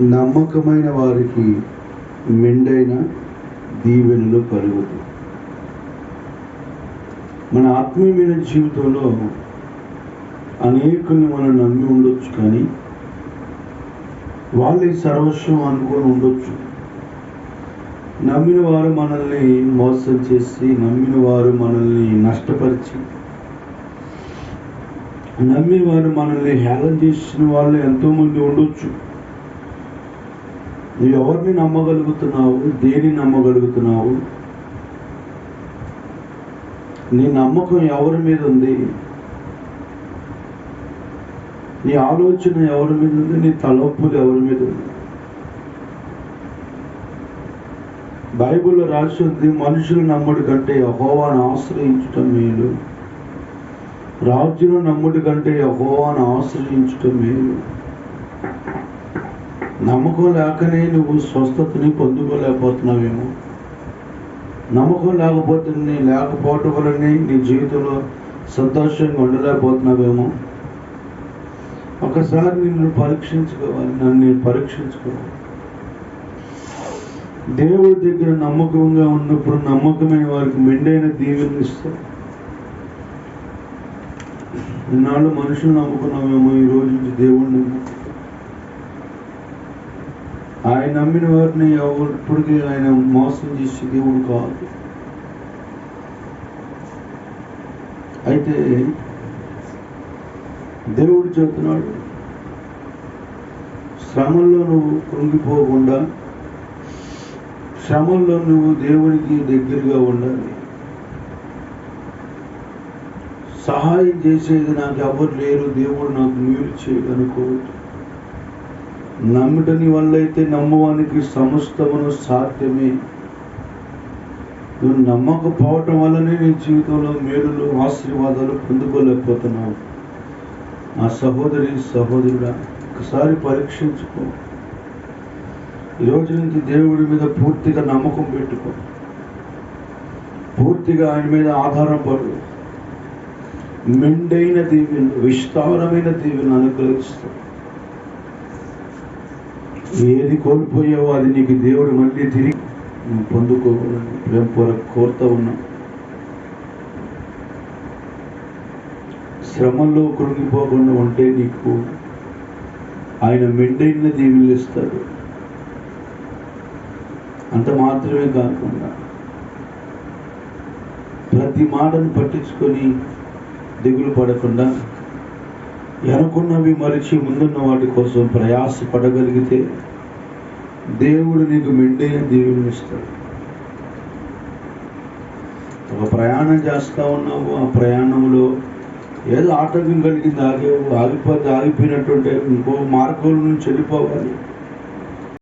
నమ్మకమైన వారికి మెండైన దీవెనలు కలుగుతాయి. మన ఆత్మీయమైన జీవితంలో అనేకుల్ని మనం నమ్మి ఉండొచ్చు, కానీ వాళ్ళే సర్వస్వం అనుకొని ఉండొచ్చు. నమ్మిన వారు మనల్ని మోసం చేసి, నమ్మిన వారు మనల్ని నష్టపరిచి, నమ్మిన వారు మనల్ని హేళన చేసిన వాళ్ళు ఎంతోమంది ఉండొచ్చు. నువ్వు ఎవరిని నమ్మగలుగుతున్నావు? దేని నమ్మగలుగుతున్నావు? నీ నమ్మకం ఎవరి మీద ఉంది? నీ ఆలోచన ఎవరి మీద ఉంది? నీ తలంపులు ఎవరి మీద ఉంది? బైబిల్లో రాసి ఉంది, మనుషులు నమ్ముడి కంటే యెహోవాను ఆశ్రయించటం మేలు, రాజును నమ్ముడి కంటే యెహోవాను ఆశ్రయించటం మేలు. నమ్మకం లేకనే నువ్వు స్వస్థతని పొందుకోలేకపోతున్నావేమో. నమ్మకం లేకపోవటం వల్లనే నీ జీవితంలో సంతోషంగా ఉండలేకపోతున్నావేమో. ఒకసారి నిన్ను పరీక్షించుకోవాలి, నన్ను పరీక్షించుకోవాలి. దేవుడి దగ్గర నమ్మకంగా ఉన్నప్పుడు నమ్మకమైన వారికి మెండైన దీవెనలు ఇస్తారు. ఇన్నాళ్ళు మనుషులు నమ్ముకున్నామేమో, ఈ రోజు నుంచి దేవుడిని నమ్ము. ఆయన నమ్మిన వారిని ఎప్పటికీ ఆయన మోసం చేసి దేవుడు కాదు. అయితే దేవుడు చెబుతున్నాడు, శ్రమల్లో నువ్వు కృంగిపోకుండా, శ్రమల్లో నువ్వు దేవునికి దగ్గరగా ఉండాలి. సహాయం చేసేది నాకు ఎవరు లేరు, దేవుడు నాకు మేలు చేయడు అనుకోవద్దు. నమ్ముటని వల్ల అయితే నమ్మవానికి సమస్తమును సాధ్యమే. నువ్వు నమ్మకపోవటం వల్లనే నీ జీవితంలో మేలులు, ఆశీర్వాదాలు పొందుకోలేకపోతున్నావు. నా సహోదరి సహోదరుడా, ఒకసారి పరీక్షించుకో. ఈరోజు నుంచి దేవుడి మీద పూర్తిగా నమ్మకం పెట్టుకో. పూర్తిగా ఆయన మీద ఆధారం పడు. మెండైన దీవెనలు, విస్తారమైన దీవెనలు అనుగ్రహిస్తాడు. ఏది కోల్పోయావో అది నీకు దేవుడు మళ్ళీ తిరిగి పొందుకోవాలని ప్రేమపూర్వక కోరుతూ ఉన్నా. శ్రమల్లో కృంగిపోకుండా ఉంటే నీకు ఆయన మెండైన దీవెనలు ఇస్తాడు. అంత మాత్రమే కాకుండా ప్రతి మాటను పట్టించుకొని దిగులు పడకుండా వెనుకున్నవి మరిచి ముందున్న వాటి కోసం ప్రయాస పడగలిగితే దేవుడు నీకు మెండైన దీవెనలు ఇస్తాడు. ఒక ప్రయాణం చేస్తూ ఉన్నావు, ఆ ప్రయాణంలో ఏదో ఆటంకం కలిగింది, ఆగిపోయినట్టుంటే ఇంకో మార్గంలో నుంచి వెళ్ళిపోవాలి.